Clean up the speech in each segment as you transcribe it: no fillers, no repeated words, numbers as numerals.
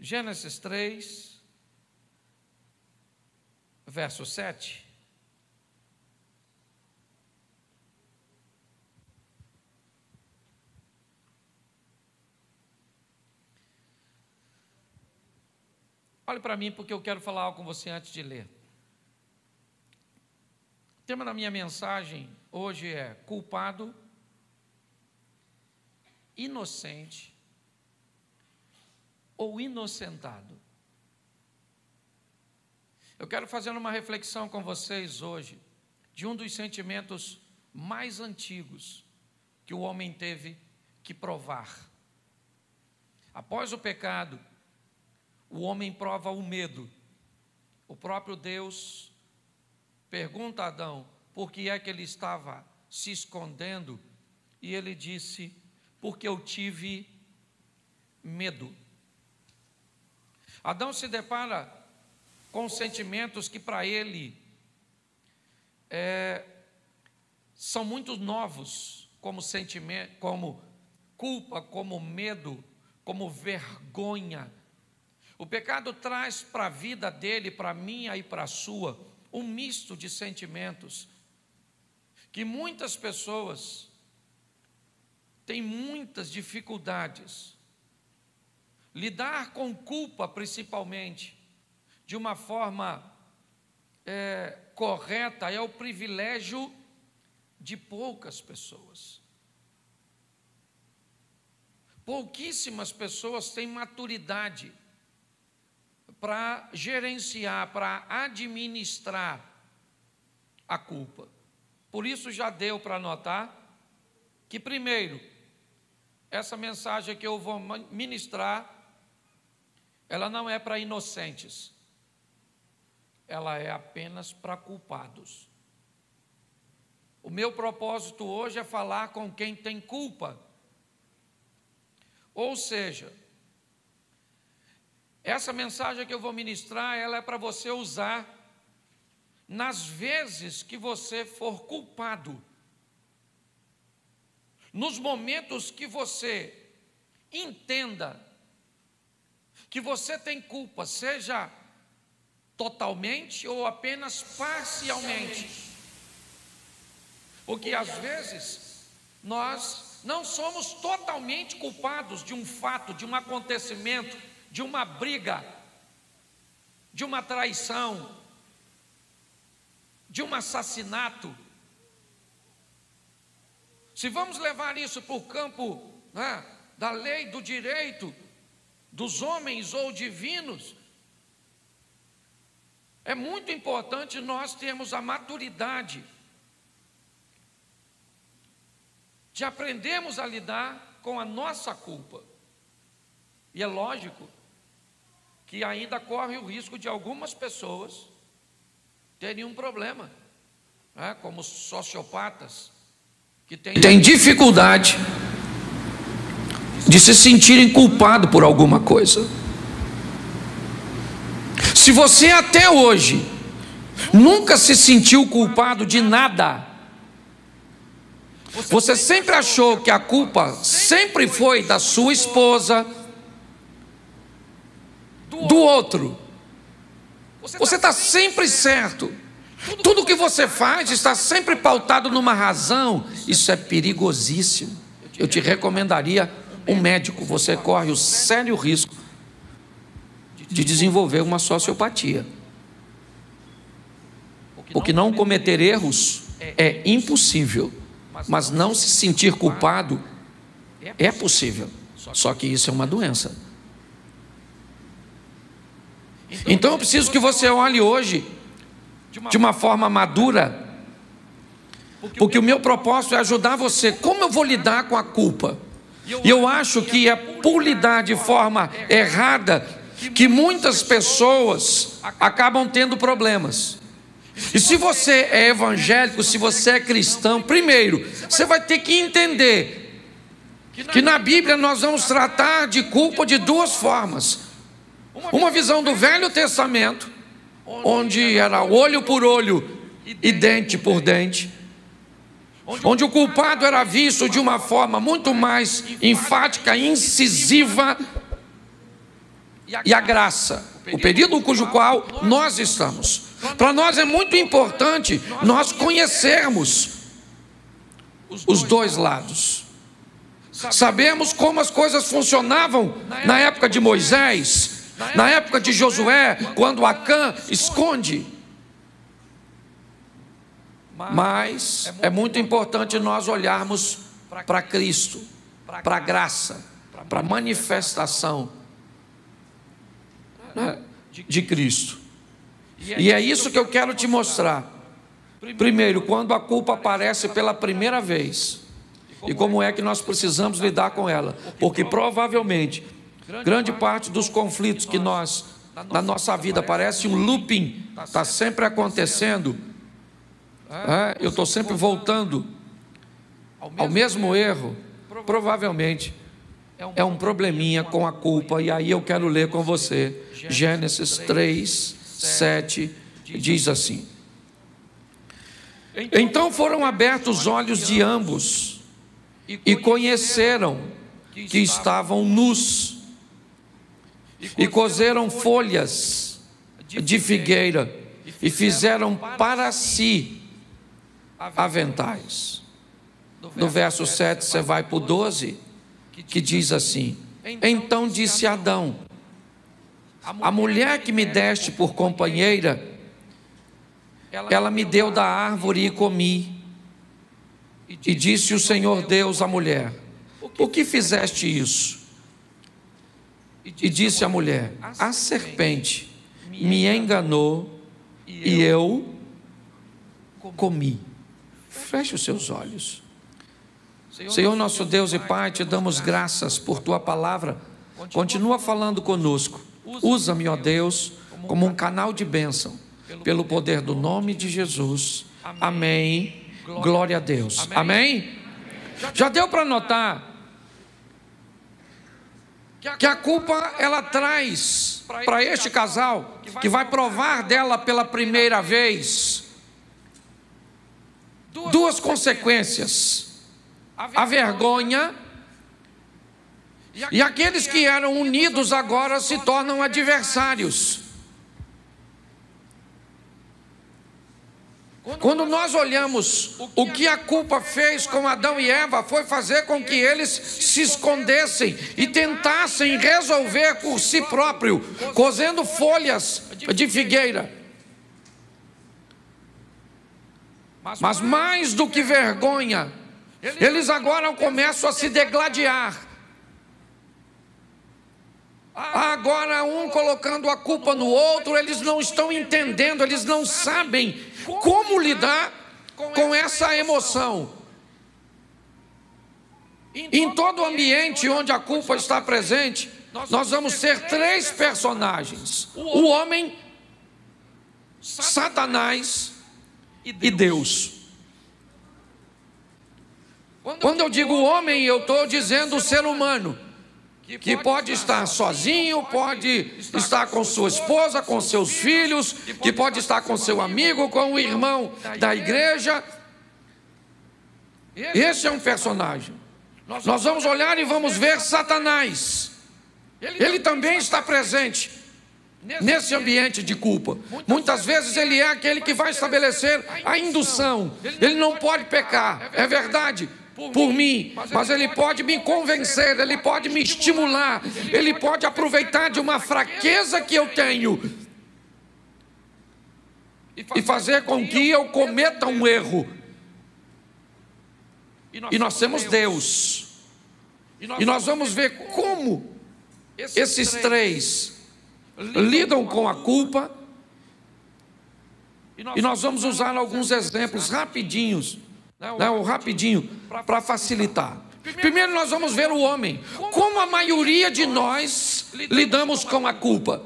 Gênesis 3, verso 7. Olhe para mim, porque eu quero falar algo com você antes de ler. O tema da minha mensagem hoje é culpado, inocente ou inocentado. Eu quero fazer uma reflexão com vocês hoje de um dos sentimentos mais antigos que o homem teve que provar. Após o pecado, o homem prova o medo. O próprio Deus pergunta a Adão por que é que ele estava se escondendo, e ele disse: porque eu tive medo. Adão se depara com sentimentos que para ele são muito novos, como sentimento, como culpa, como medo, como vergonha. O pecado traz para a vida dele, para a minha e para a sua, um misto de sentimentos que muitas pessoas têm muitas dificuldades. Lidar com culpa, principalmente, de uma forma correta, é o privilégio de poucas pessoas. Pouquíssimas pessoas têm maturidade para gerenciar, para administrar a culpa. Por isso já deu para notar que, primeiro, essa mensagem que eu vou ministrar, ela não é para inocentes, ela é apenas para culpados. O meu propósito hoje é falar com quem tem culpa. Ou seja, essa mensagem que eu vou ministrar, ela é para você usar nas vezes que você for culpado. Nos momentos que você entenda que você tem culpa, seja totalmente ou apenas parcialmente. Porque às vezes nós não somos totalmente culpados de um fato, de um acontecimento, de uma briga, de uma traição, de um assassinato. Se vamos levar isso para o campo da lei, do direito, dos homens ou divinos, é muito importante nós termos a maturidade de aprendermos a lidar com a nossa culpa. E é lógico que ainda corre o risco de algumas pessoas terem um problema, como sociopatas, que têm dificuldade de se sentirem culpados por alguma coisa. Se você até hoje nunca se sentiu culpado de nada, você sempre achou que a culpa sempre foi da sua esposa, do outro, você está sempre certo, tudo que você faz está sempre pautado numa razão, isso é perigosíssimo. Eu te recomendaria um médico, você corre o sério risco de desenvolver uma sociopatia, porque não cometer erros é impossível, mas não se sentir culpado é possível, só que isso é uma doença. Então eu preciso que você olhe hoje de uma forma madura, porque o meu propósito é ajudar você. Como eu vou lidar com a culpa? E eu acho que é por lidar de forma errada que muitas pessoas acabam tendo problemas. E se você é evangélico, se você é cristão, primeiro, você vai ter que entender que na Bíblia nós vamos tratar de culpa de duas formas. Uma visão do Velho Testamento, onde era olho por olho e dente por dente, onde o culpado era visto de uma forma muito mais enfática, incisiva e a graça, o período cujo qual nós estamos. Para nós é muito importante nós conhecermos os dois lados. Sabemos como as coisas funcionavam na época de Moisés, na época de Josué, quando Acã esconde. Mas é muito importante nós olharmos para Cristo, para a graça, para a manifestação de Cristo. E é isso que eu quero te mostrar. Primeiro, quando a culpa aparece pela primeira vez, e como é que nós precisamos lidar com ela, porque provavelmente grande parte dos conflitos que nós, na nossa vida, parece um looping, está sempre acontecendo, eu estou sempre voltando ao mesmo erro, provavelmente é um probleminha com a culpa. E aí eu quero ler com você Gênesis 3, 7, diz assim: então foram abertos os olhos de ambos e conheceram que estavam nus, e coseram folhas de figueira e fizeram para si aventais. No verso 7 você vai para o 12, que diz assim: então disse Adão: a mulher que me deste por companheira, ela me deu da árvore e comi. E disse o Senhor Deus à mulher: por que fizeste isso? E disse a mulher: a serpente me enganou e eu comi. Feche os seus olhos. Senhor nosso Deus e Pai, te damos graças por tua palavra. Continua falando conosco. Usa-me, ó Deus, como um canal de bênção, pelo poder do nome de Jesus. Amém. Glória a Deus. Amém? Já deu para notar que a culpa ela traz para este casal, que vai provar dela pela primeira vez, duas consequências: a vergonha, e aqueles que eram unidos agora se tornam adversários. Quando nós olhamos o que a culpa fez com Adão e Eva, foi fazer com que eles se escondessem e tentassem resolver por si próprio, cozendo folhas de figueira. Mas mais do que vergonha, eles agora começam a se degladiar. Agora um colocando a culpa no outro, eles não estão entendendo, eles não sabem como lidar com essa emoção. Em todo ambiente onde a culpa está presente, nós vamos ter três personagens: o homem, Satanás e Deus. Quando eu digo homem, eu estou dizendo o ser humano, que pode estar sozinho, pode estar com sua esposa, com seus filhos, que pode estar com seu amigo, com o irmão da igreja. Esse é um personagem. Nós vamos olhar e vamos ver Satanás. Ele também está presente nesse ambiente de culpa. Muitas vezes ele é aquele que vai estabelecer a indução. Ele não pode pecar, é verdade, por mim, mas ele pode me convencer, ele pode me estimular, ele pode aproveitar de uma fraqueza que eu tenho e fazer com que eu cometa um erro. E nós temos Deus, e nós vamos ver como esses três lidam com a culpa, e nós vamos usar alguns exemplos rapidinho, para facilitar. Primeiro nós vamos ver o homem, como a maioria de nós lidamos com a culpa.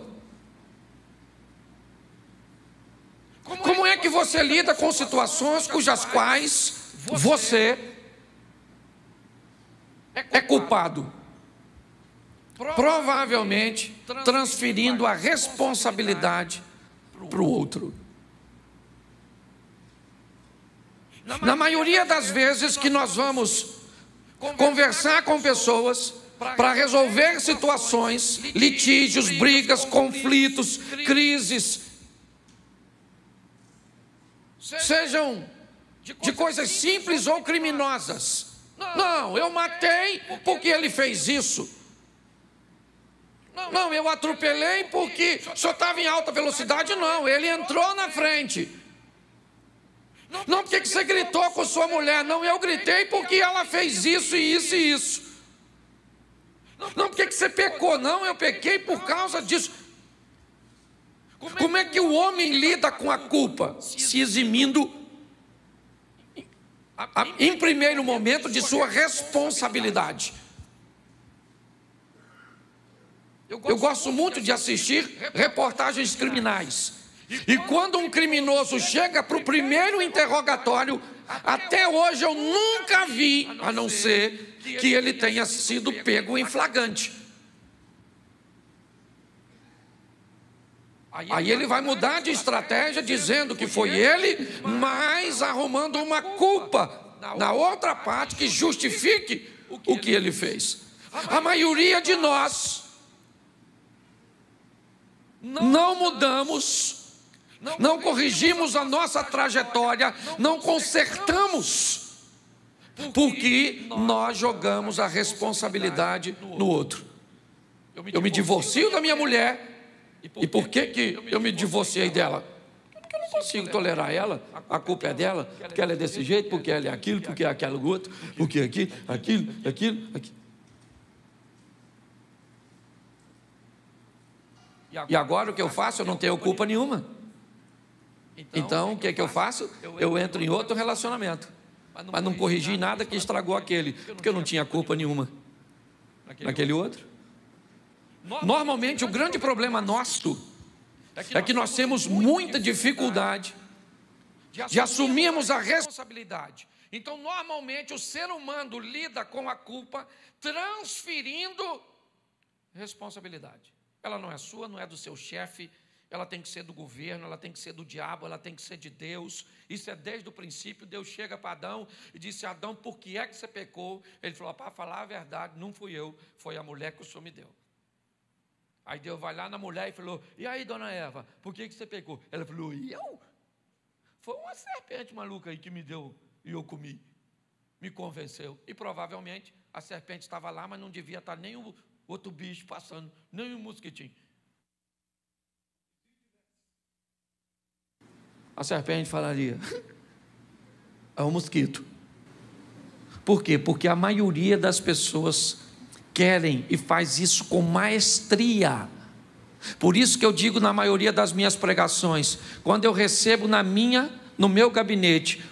Como é que você lida com situações cujas quais você é culpado? Provavelmente transferindo a responsabilidade para o outro. Na maioria das vezes que nós vamos conversar com pessoas para resolver situações, litígios, brigas, conflitos, crises, sejam de coisas simples ou criminosas. Não, eu matei porque ele fez isso. Não, eu atropelei porque só estava em alta velocidade. Não, ele entrou na frente. Não, porque que você gritou com sua mulher? Não, eu gritei porque ela fez isso e isso e isso. Não, porque que você pecou? Não, eu pequei por causa disso. Como é que o homem lida com a culpa? Se eximindo, em primeiro momento, de sua responsabilidade. Eu gosto muito de assistir reportagens criminais. E quando um criminoso chega para o primeiro interrogatório, até hoje eu nunca vi, a não ser que ele tenha sido pego em flagrante. Aí ele vai mudar de estratégia, dizendo que foi ele, mas arrumando uma culpa na outra parte que justifique o que ele fez. A maioria de nós não mudamos, não corrigimos a nossa trajetória, não consertamos, porque nós jogamos a responsabilidade no outro. Eu me divorcio da minha mulher. E por que eu me divorciei dela? Porque eu não consigo tolerar ela, a culpa é dela, porque ela é desse jeito, porque ela é aquilo, porque é aquele outro, porque aquilo. E agora o que eu faço? Eu não tenho culpa nenhuma. Então o que eu faço? Eu entro em outro relacionamento, mas não corrigi nada que estragou aquele, porque eu não tinha culpa nenhuma naquele outro. Normalmente o grande problema nosso é que nós temos muita dificuldade de assumirmos a responsabilidade. Então normalmente o ser humano lida com a culpa transferindo responsabilidade. Ela não é sua, não é do seu chefe, ela tem que ser do governo, ela tem que ser do diabo, ela tem que ser de Deus. Isso é desde o princípio. Deus chega para Adão e disse: Adão, por que é que você pecou? Ele falou: para falar a verdade, não fui eu, foi a mulher que o Senhor me deu. Aí Deus vai lá na mulher e falou: e aí, dona Eva, por que você pecou? Ela falou: e eu? Foi uma serpente maluca aí que me deu e eu comi. Me convenceu. E provavelmente a serpente estava lá, mas não devia estar nem o outro bicho passando, nem um mosquitinho. A serpente falaria: é um mosquito. Por quê? Porque a maioria das pessoas querem e faz isso com maestria. Por isso que eu digo na maioria das minhas pregações, quando eu recebo no meu gabinete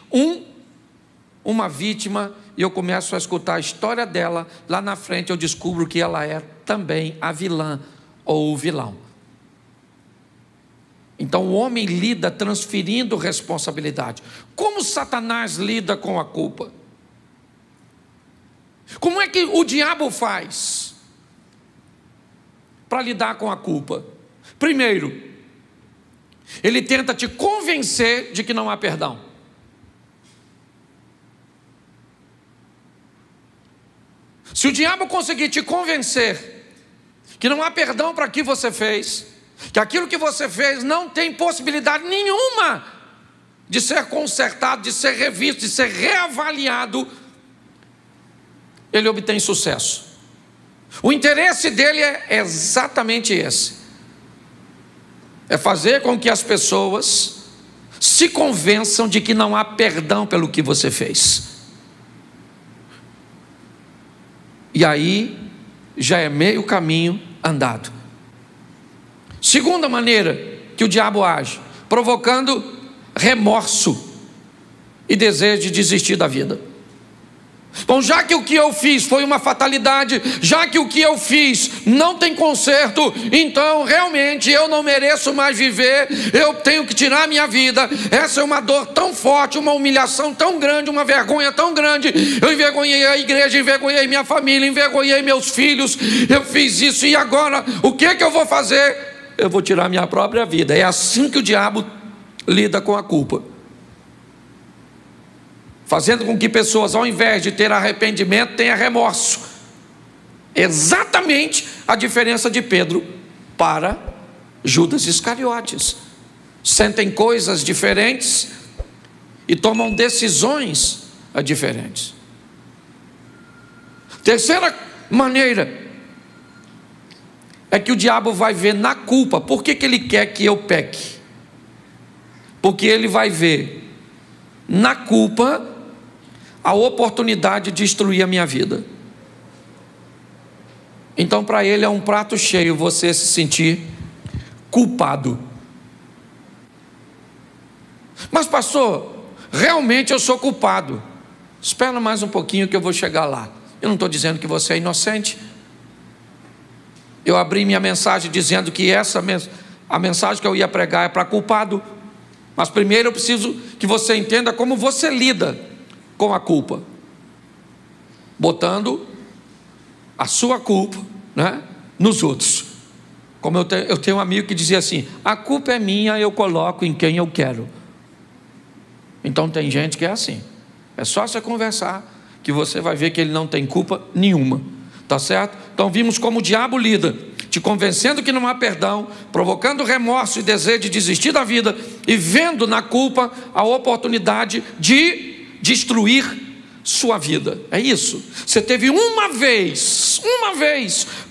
uma vítima e eu começo a escutar a história dela, lá na frente eu descubro que ela é também a vilã ou o vilão. Então o homem lida transferindo responsabilidade. Como Satanás lida com a culpa? Como é que o diabo faz para lidar com a culpa? Primeiro, ele tenta te convencer de que não há perdão. Se o diabo conseguir te convencer que não há perdão para o que você fez, que aquilo que você fez não tem possibilidade nenhuma de ser consertado, de ser revisto, de ser reavaliado, ele obtém sucesso. O interesse dele é exatamente esse: é fazer com que as pessoas se convençam de que não há perdão pelo que você fez. E aí já é meio caminho andado. Segunda maneira que o diabo age: provocando remorso e desejo de desistir da vida. Bom, já que o que eu fiz foi uma fatalidade, já que o que eu fiz não tem conserto, então realmente eu não mereço mais viver, eu tenho que tirar a minha vida. Essa é uma dor tão forte, uma humilhação tão grande, uma vergonha tão grande. Eu envergonhei a igreja, envergonhei minha família, envergonhei meus filhos, eu fiz isso e agora o que eu vou fazer? Eu vou tirar a minha própria vida. É assim que o diabo lida com a culpa, fazendo com que pessoas, ao invés de ter arrependimento, tenham remorso. Exatamente a diferença de Pedro para Judas Iscariotes. Sentem coisas diferentes e tomam decisões diferentes. Terceira maneira é que o diabo vai ver na culpa. Por que ele quer que eu peque? Porque ele vai ver na culpa a oportunidade de destruir a minha vida. Então para ele é um prato cheio você se sentir culpado. Mas pastor, realmente eu sou culpado. Espera mais um pouquinho que eu vou chegar lá. Eu não estou dizendo que você é inocente. Eu abri minha mensagem dizendo que a mensagem que eu ia pregar é para culpado. Mas primeiro eu preciso que você entenda como você lida com a culpa, botando a sua culpa, né, nos outros. Como eu tenho um amigo que dizia assim: a culpa é minha, eu coloco em quem eu quero. Então tem gente que é assim. É só você conversar que você vai ver que ele não tem culpa nenhuma. Tá certo? Então vimos como o diabo lida, te convencendo que não há perdão, provocando remorso e desejo de desistir da vida, e vendo na culpa a oportunidade de destruir sua vida. É isso. Você teve uma vez,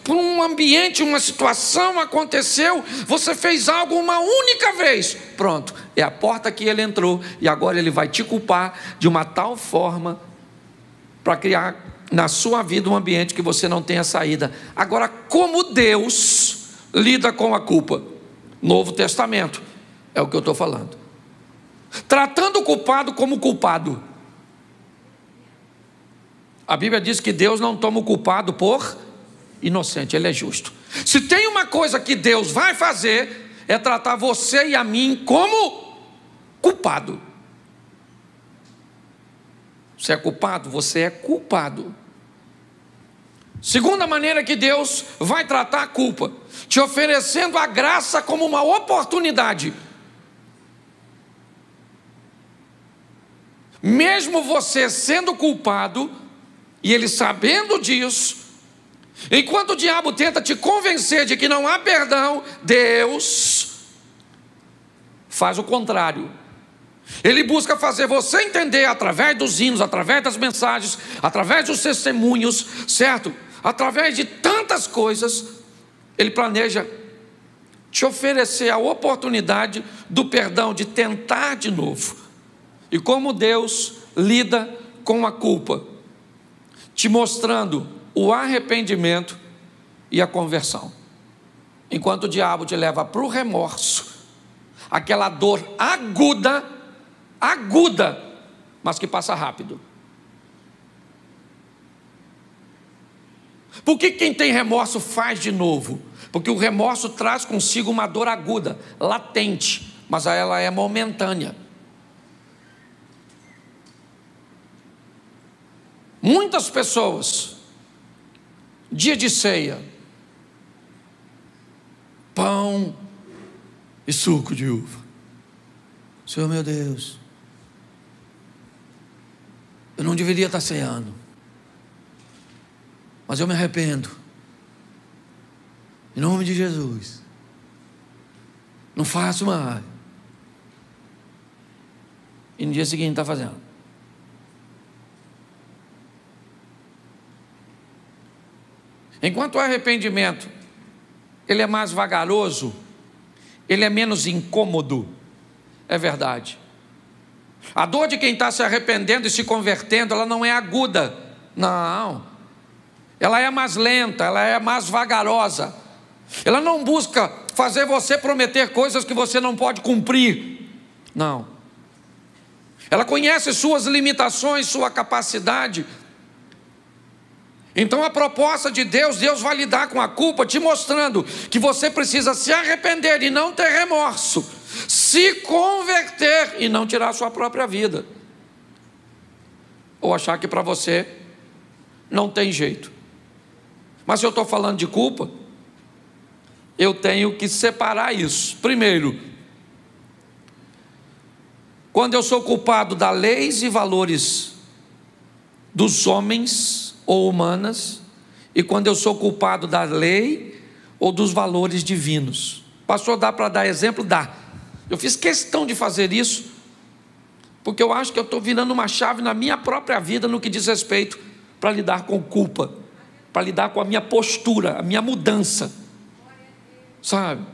por um ambiente, uma situação aconteceu, você fez algo uma única vez, pronto, é a porta que ele entrou, e agora ele vai te culpar de uma tal forma para criar na sua vida um ambiente que você não tenha saída. Agora, como Deus lida com a culpa? Novo Testamento, é o que eu estou falando. Tratando o culpado como culpado. A Bíblia diz que Deus não toma o culpado por inocente, Ele é justo. Se tem uma coisa que Deus vai fazer, é tratar você e a mim como culpado. Você é culpado? Você é culpado. Segunda maneira que Deus vai tratar a culpa, te oferecendo a graça como uma oportunidade. Mesmo você sendo culpado, e ele sabendo disso, enquanto o diabo tenta te convencer de que não há perdão, Deus faz o contrário. Ele busca fazer você entender através dos hinos, através das mensagens, através dos testemunhos, certo? Através de tantas coisas, ele planeja te oferecer a oportunidade do perdão, de tentar de novo. E como Deus lida com a culpa, te mostrando o arrependimento e a conversão. Enquanto o diabo te leva para o remorso, aquela dor aguda, mas que passa rápido. Por que quem tem remorso faz de novo? Porque o remorso traz consigo uma dor aguda, latente, mas ela é momentânea. Muitas pessoas, dia de ceia, pão e suco de uva. Senhor meu Deus, eu não deveria estar ceando, mas eu me arrependo, em nome de Jesus, não faço mais. E no dia seguinte está fazendo. Enquanto o arrependimento, ele é mais vagaroso, ele é menos incômodo, é verdade. A dor de quem está se arrependendo e se convertendo, ela não é aguda, não. Ela é mais lenta, ela é mais vagarosa. Ela não busca fazer você prometer coisas que você não pode cumprir, não. Ela conhece suas limitações, sua capacidade. Então a proposta de Deus vai lidar com a culpa, te mostrando que você precisa se arrepender e não ter remorso, se converter e não tirar a sua própria vida, ou achar que para você não tem jeito. Mas se eu estou falando de culpa, eu tenho que separar isso. Primeiro, quando eu sou culpado das leis e valores dos homens ou humanas, e quando eu sou culpado da lei ou dos valores divinos. Pastor, dá para dar exemplo? Dá. Eu fiz questão de fazer isso, porque eu acho que eu estou virando uma chave na minha própria vida no que diz respeito para lidar com culpa, para lidar com a minha postura, a minha mudança, sabe?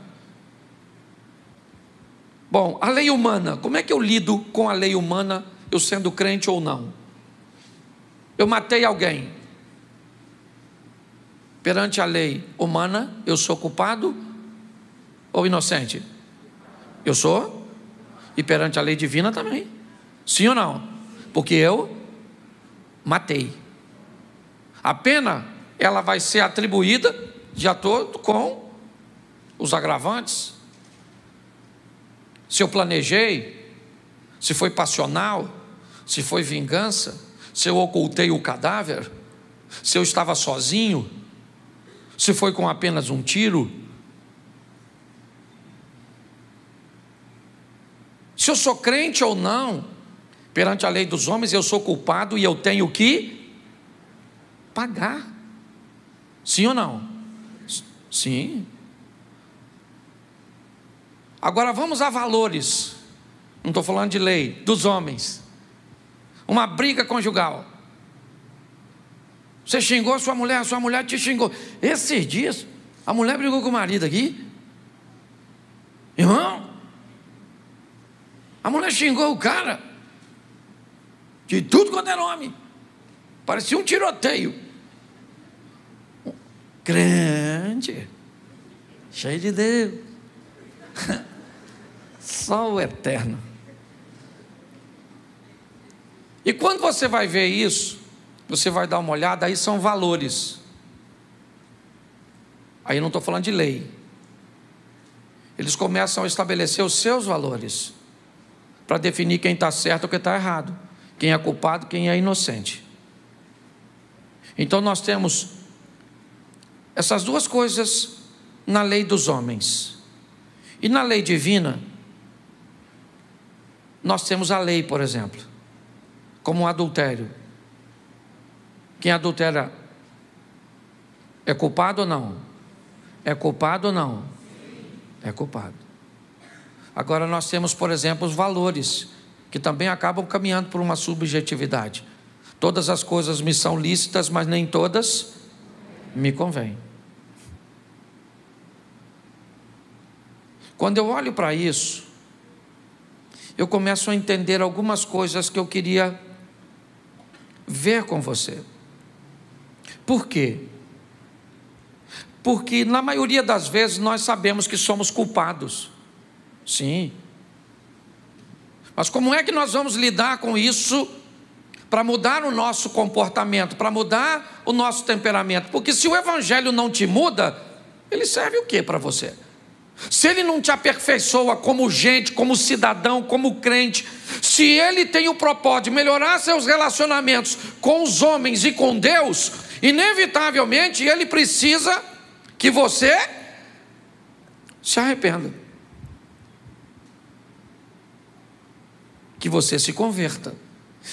Bom, a lei humana, como é que eu lido com a lei humana, eu sendo crente ou não? Eu matei alguém. Perante a lei humana, eu sou culpado ou inocente? Eu sou. E perante a lei divina também. Sim ou não? Porque eu matei. A pena, ela vai ser atribuída de acordo com os agravantes. Se eu planejei, se foi passional, se foi vingança, se eu ocultei o cadáver, se eu estava sozinho, se foi com apenas um tiro, se eu sou crente ou não, perante a lei dos homens eu sou culpado e eu tenho que pagar. Sim ou não? Sim. Agora vamos a valores. Não estou falando de lei, dos homens. Uma briga conjugal. Você xingou a sua mulher te xingou. Esses dias, a mulher brigou com o marido aqui. Irmão, a mulher xingou o cara de tudo quanto era homem. Parecia um tiroteio. Crente, cheio de Deus. Só o eterno. E quando você vai ver isso, você vai dar uma olhada, aí são valores. Aí não estou falando de lei. Eles começam a estabelecer os seus valores, para definir quem está certo ou quem está errado, quem é culpado, quem é inocente. Então nós temos essas duas coisas na lei dos homens. E na lei divina, nós temos a lei, por exemplo, como o adultério. Quem adultera é culpado ou não? É culpado ou não? É culpado. Agora nós temos, por exemplo, os valores, que também acabam caminhando por uma subjetividade. Todas as coisas me são lícitas, mas nem todas me convêm. Quando eu olho para isso, eu começo a entender algumas coisas que eu queria ver com você. Por quê? Porque na maioria das vezes nós sabemos que somos culpados. Sim. Mas como é que nós vamos lidar com isso para mudar o nosso comportamento, para mudar o nosso temperamento? Porque se o evangelho não te muda, ele serve o quê para você? Se ele não te aperfeiçoa como gente, como cidadão, como crente, se ele tem o propósito de melhorar seus relacionamentos com os homens e com Deus, inevitavelmente ele precisa que você se arrependa, que você se converta.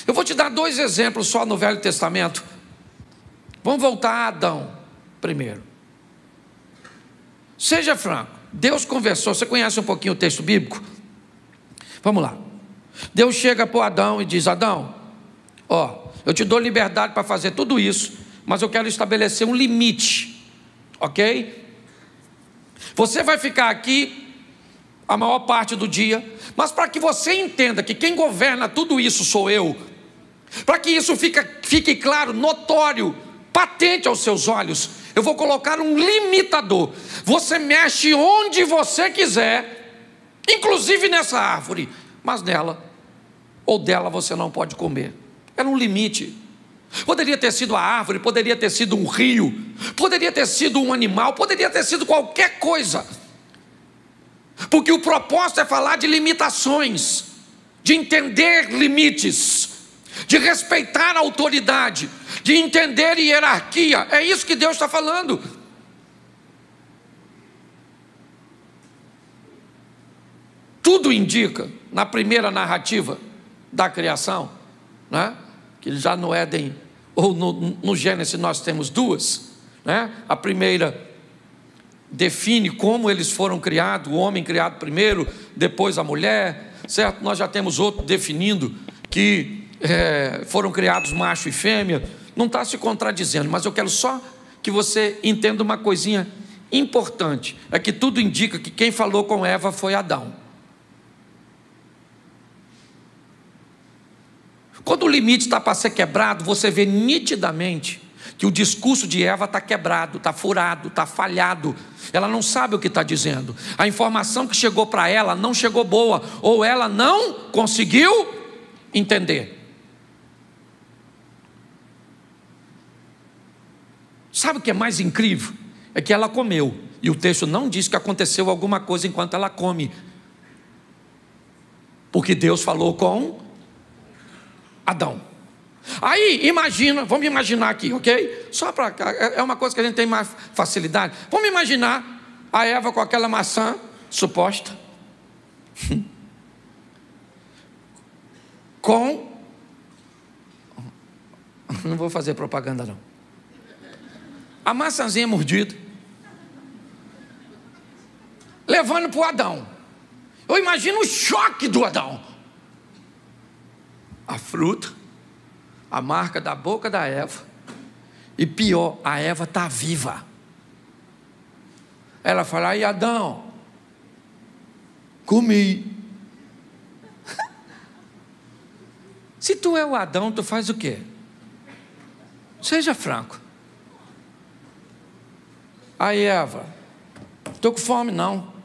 Eu vou te dar 2 exemplos só no Velho Testamento. Vamos voltar a Adão primeiro. Seja franco, Deus conversou. Você conhece um pouquinho o texto bíblico? Vamos lá. Deus chega para Adão e diz: Adão, eu te dou liberdade para fazer tudo isso, mas eu quero estabelecer um limite, ok? Você vai ficar aqui a maior parte do dia, mas para que você entenda que quem governa tudo isso sou eu, para que isso fique claro, notório, patente aos seus olhos, eu vou colocar um limitador. Você mexe onde você quiser, inclusive nessa árvore, mas nela ou dela você não pode comer. Era um limite. Poderia ter sido a árvore, poderia ter sido um rio, poderia ter sido um animal, poderia ter sido qualquer coisa, porque o propósito é falar de limitações, de entender limites, de respeitar a autoridade, de entender hierarquia. É isso que Deus está falando. Tudo indica, na primeira narrativa da criação, né? Que já no Éden ou no Gênesis nós temos 2, né? A primeira define como eles foram criados, o homem criado primeiro, depois a mulher, certo? Nós já temos outro definindo que foram criados macho e fêmea. Não está se contradizendo, mas eu quero só que você entenda uma coisinha importante, é que tudo indica que quem falou com Eva foi Adão. Quando o limite está para ser quebrado, você vê nitidamente que o discurso de Eva está quebrado, está furado, está falhado. Ela não sabe o que está dizendo. A informação que chegou para ela não chegou boa, ou ela não conseguiu entender. Sabe o que é mais incrível? É que ela comeu, e o texto não diz que aconteceu alguma coisa enquanto ela come, porque Deus falou com Adão. Aí, imagina, vamos imaginar aqui, ok? Só para, é uma coisa que a gente tem mais facilidade. Vamos imaginar a Eva com aquela maçã suposta, com, não vou fazer propaganda não, a maçãzinha mordida, levando para o Adão. Eu imagino o choque do Adão. A fruta, a marca da boca da Eva, e pior, a Eva está viva. Ela fala: aí Adão, comi. Se tu é o Adão, tu faz o quê? Seja franco. Aí Eva, estou com fome não.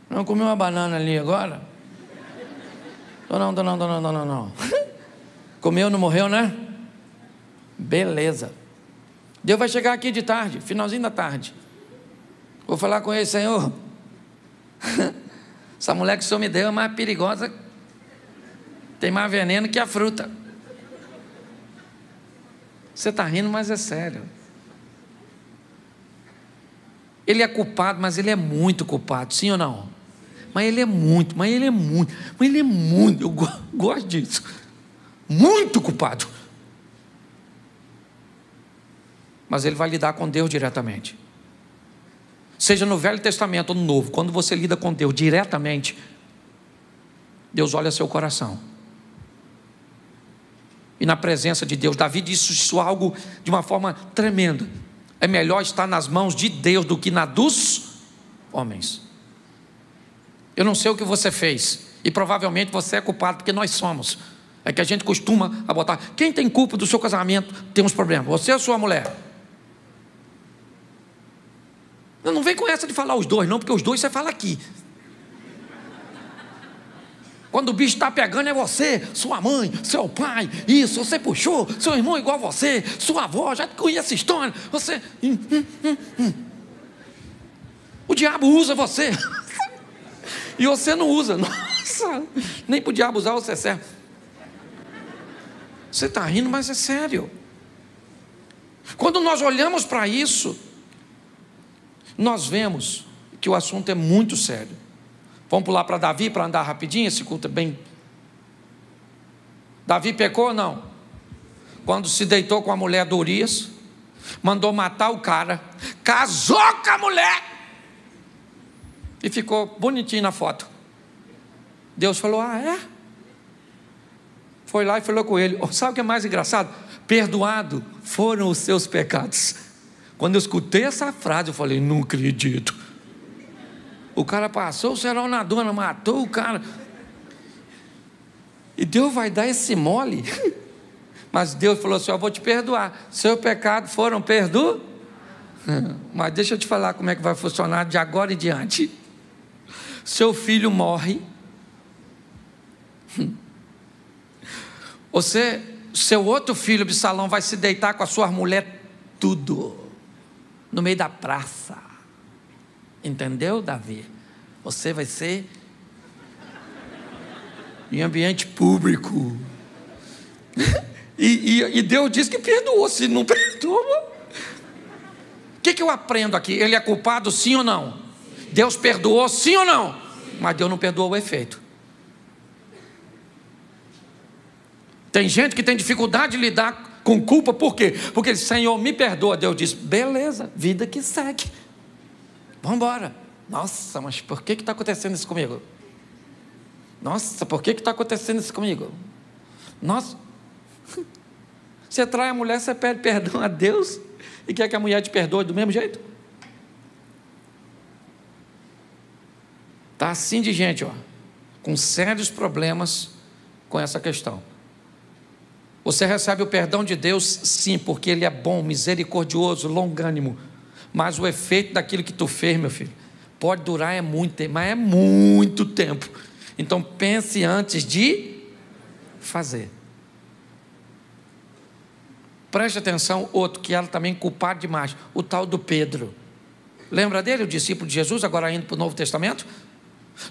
Não comi uma banana ali agora? Não. Comeu, não morreu, né? Beleza. Deus vai chegar aqui de tarde, finalzinho da tarde. Vou falar com ele: Senhor, essa mulher que o Senhor me deu é mais perigosa, tem mais veneno que a fruta. Você está rindo, mas é sério. Ele é culpado, mas ele é muito culpado, sim ou não? Mas ele é muito, eu gosto disso. Muito culpado. Mas ele vai lidar com Deus diretamente. Seja no Velho Testamento ou no Novo, quando você lida com Deus diretamente, Deus olha seu coração. E na presença de Deus, Davi disse isso algo de uma forma tremenda: é melhor estar nas mãos de Deus do que na dos homens. Eu não sei o que você fez, e provavelmente você é culpado, porque nós somos. É que a gente costuma botar: quem tem culpa do seu casamento tem uns problemas, você ou sua mulher? Não vem com essa de falar os dois não, porque os dois você fala aqui. Quando o bicho está pegando é você, sua mãe, seu pai, isso, você puxou, seu irmão igual a você, sua avó, já conhece a história, você... O diabo usa você, e você não usa. Nossa, nem para o diabo usar você serve. Você está rindo, mas é sério. Quando nós olhamos para isso, nós vemos que o assunto é muito sério. Vamos pular para Davi para andar rapidinho, esse culto é bem... Davi pecou ou não? Quando se deitou com a mulher do Urias, mandou matar o cara, casou com a mulher e ficou bonitinho na foto. Deus falou: ah, é? Foi lá e falou com ele. Sabe o que é mais engraçado? Perdoado foram os seus pecados. Quando eu escutei essa frase, eu falei: não acredito. O cara passou o cerol na dona, matou o cara. E Deus vai dar esse mole? Mas Deus falou assim: eu vou te perdoar. Seus pecados foram perdoados. Mas deixa eu te falar como é que vai funcionar de agora em diante. Seu filho morre. Seu outro filho, Absalão, vai se deitar com a sua mulher, tudo, no meio da praça. Entendeu, Davi? Você vai ser em ambiente público. E Deus diz que perdoou. Se não perdoa, o que eu aprendo aqui? Ele é culpado, sim ou não? Deus perdoou, sim ou não? Mas Deus não perdoou o efeito. Tem gente que tem dificuldade de lidar com culpa, por quê? Porque ele disse: Senhor, me perdoa. Deus disse: beleza, vida que segue, vamos embora. Nossa, mas por que está acontecendo isso comigo? Nossa, por que está acontecendo isso comigo? Nossa, você trai a mulher, você pede perdão a Deus e quer que a mulher te perdoe do mesmo jeito? Está assim de gente, ó, com sérios problemas com essa questão. Você recebe o perdão de Deus, sim, porque Ele é bom, misericordioso, longânimo, mas o efeito daquilo que tu fez, meu filho, pode durar mas é muito tempo. Então pense antes de fazer. Preste atenção, outro que era também culpado demais, o tal do Pedro. Lembra dele, o discípulo de Jesus, agora indo para o Novo Testamento?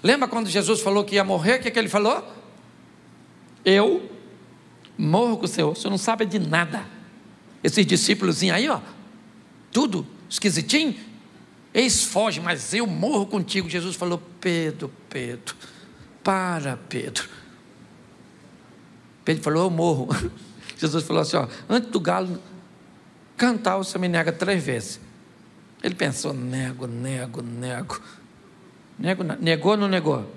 Lembra quando Jesus falou que ia morrer, o que ele falou? Eu morro com o Senhor, você não sabe de nada. Esses discípulos aí, ó, tudo esquisitinho, eles fogem, mas eu morro contigo. Jesus falou: Pedro, para, Pedro. Pedro falou: eu morro. Jesus falou assim: ó, antes do galo cantar, você me nega 3 vezes. Ele pensou: nego. Negou ou não negou?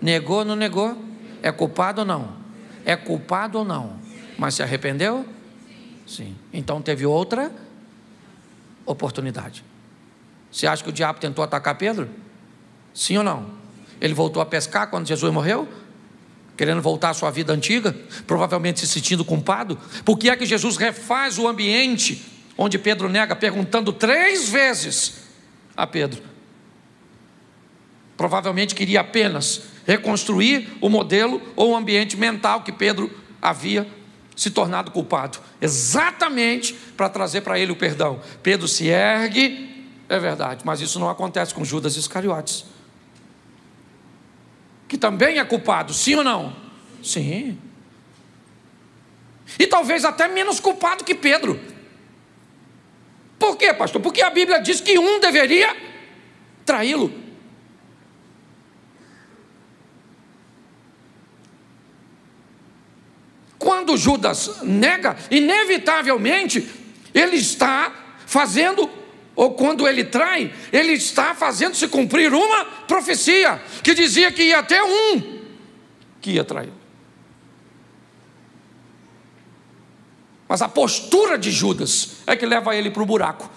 Negou ou não negou? É culpado ou não? É culpado ou não? Mas se arrependeu? Sim. Então teve outra oportunidade. Você acha que o diabo tentou atacar Pedro? Sim ou não? Ele voltou a pescar quando Jesus morreu? Querendo voltar à sua vida antiga? Provavelmente se sentindo culpado? Por que é que Jesus refaz o ambiente onde Pedro nega, perguntando 3 vezes a Pedro? Provavelmente queria apenas reconstruir o modelo ou o ambiente mental que Pedro havia se tornado culpado, exatamente para trazer para ele o perdão. Pedro se ergue, é verdade, mas isso não acontece com Judas Iscariotes, que também é culpado, sim ou não? Sim. E talvez até menos culpado que Pedro. Por quê, pastor? Porque a Bíblia diz que um deveria traí-lo. Quando Judas nega, inevitavelmente, ele está fazendo, ou quando ele trai, ele está fazendo se cumprir uma profecia, que dizia que ia ter um que ia trair. Mas a postura de Judas é que leva ele para o buraco.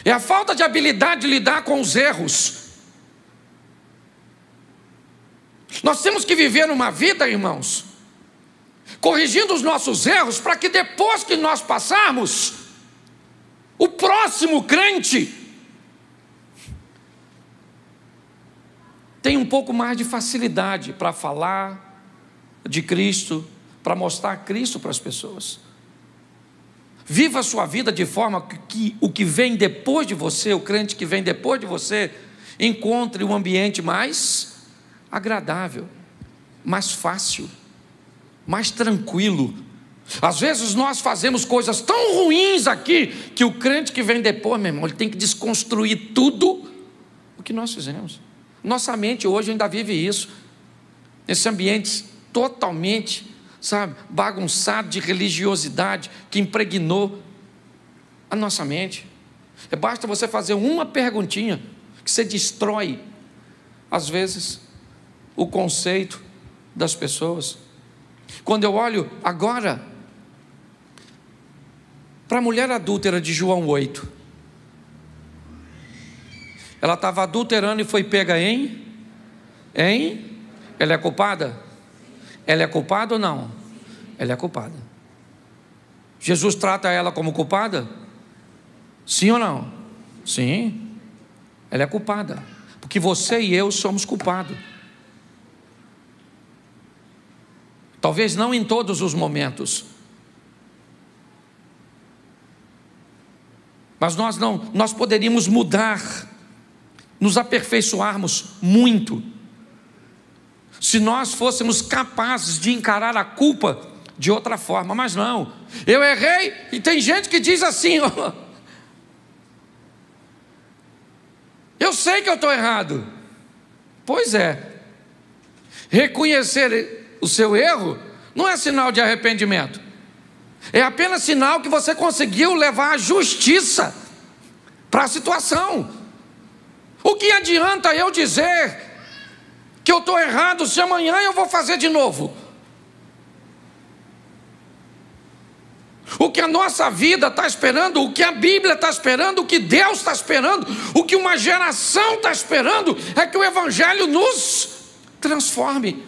É a falta de habilidade de lidar com os erros. Nós temos que viver uma vida, irmãos, corrigindo os nossos erros, para que depois que nós passarmos, o próximo crente tenha um pouco mais de facilidade para falar de Cristo, para mostrar Cristo para as pessoas. Viva a sua vida de forma que o que vem depois de você, o crente que vem depois de você, encontre um ambiente mais agradável, mais fácil, mais tranquilo. Às vezes nós fazemos coisas tão ruins aqui, que o crente que vem depois, meu irmão, ele tem que desconstruir tudo o que nós fizemos. Nossa mente hoje ainda vive isso, esse ambiente totalmente, sabe, bagunçado de religiosidade, que impregnou a nossa mente. Basta você fazer uma perguntinha, que você destrói, às vezes, o conceito das pessoas. Quando eu olho agora para a mulher adúltera de João 8, ela estava adulterando e foi pega em? Ela é culpada? Ela é culpada ou não? Ela é culpada. Jesus trata ela como culpada? Sim ou não? Sim. Ela é culpada, porque você e eu somos culpados. Talvez não em todos os momentos, mas nós poderíamos mudar, nos aperfeiçoarmos muito, se nós fôssemos capazes de encarar a culpa de outra forma. Mas não, eu errei, e tem gente que diz assim, ó, eu sei que eu estou errado. Pois é, reconhecer o seu erro não é sinal de arrependimento. É apenas sinal que você conseguiu levar a justiça para a situação. O que adianta eu dizer que eu estou errado se amanhã eu vou fazer de novo? O que a nossa vida está esperando, o que a Bíblia está esperando, o que Deus está esperando, o que uma geração está esperando, é que o Evangelho nos transforme.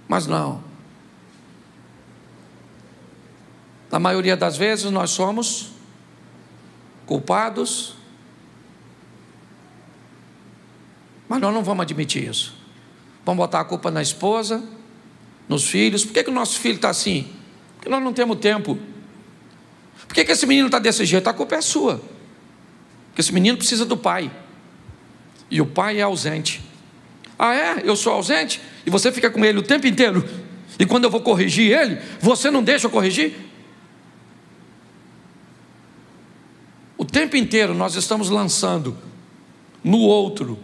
Mas não. Na maioria das vezes nós somos culpados, mas nós não vamos admitir isso. Vamos botar a culpa na esposa, nos filhos. Por que o nosso filho está assim? Porque nós não temos tempo. Por que esse menino está desse jeito? A culpa é sua. Porque esse menino precisa do pai, e o pai é ausente. Ah, é? Eu sou ausente? E você fica com ele o tempo inteiro? E quando eu vou corrigir ele, você não deixa eu corrigir? O tempo inteiro nós estamos lançando no outro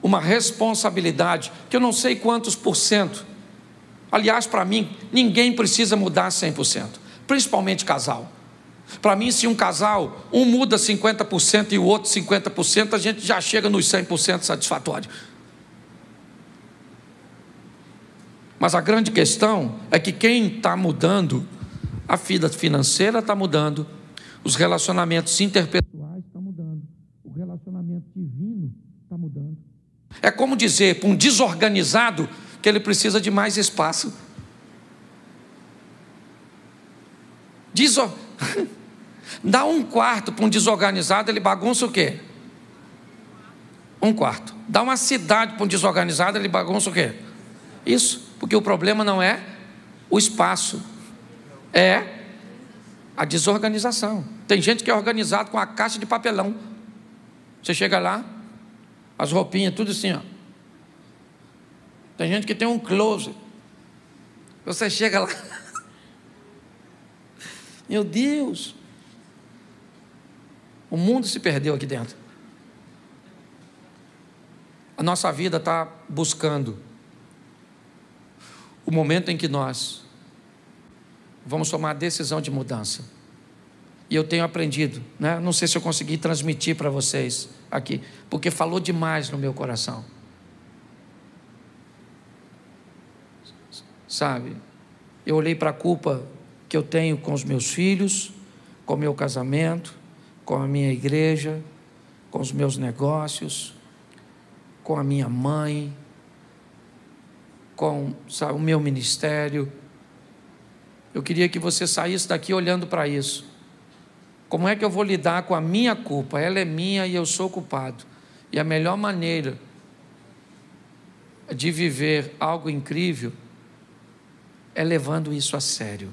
uma responsabilidade que eu não sei quantos por cento. Aliás, para mim, ninguém precisa mudar 100%, principalmente casal. Para mim, se um casal, um muda 50% e o outro 50%, a gente já chega nos 100% satisfatório. Mas a grande questão é que quem está mudando, a vida financeira está mudando, os relacionamentos interpessoais estão mudando, o relacionamento divino está mudando. É como dizer para um desorganizado que ele precisa de mais espaço. Dá um quarto para um desorganizado, ele bagunça o quê? Um quarto. Dá uma cidade para um desorganizado, ele bagunça o quê? Isso, porque o problema não é o espaço, é a desorganização. Tem gente que é organizado com a caixa de papelão. Você chega lá, as roupinhas, tudo assim, ó. Tem gente que tem um closet. Você chega lá, meu Deus, o mundo se perdeu aqui dentro. A nossa vida está buscando o momento em que nós vamos tomar a decisão de mudança. E eu tenho aprendido, né? Não sei se eu consegui transmitir para vocês aqui, porque falou demais no meu coração. Sabe, eu olhei para a culpa que eu tenho com os meus filhos, com o meu casamento, com a minha igreja, com os meus negócios, com a minha mãe, com, sabe, o meu ministério. Eu queria que você saísse daqui olhando para isso. Como é que eu vou lidar com a minha culpa? Ela é minha e eu sou culpado. E a melhor maneira de viver algo incrível é levando isso a sério.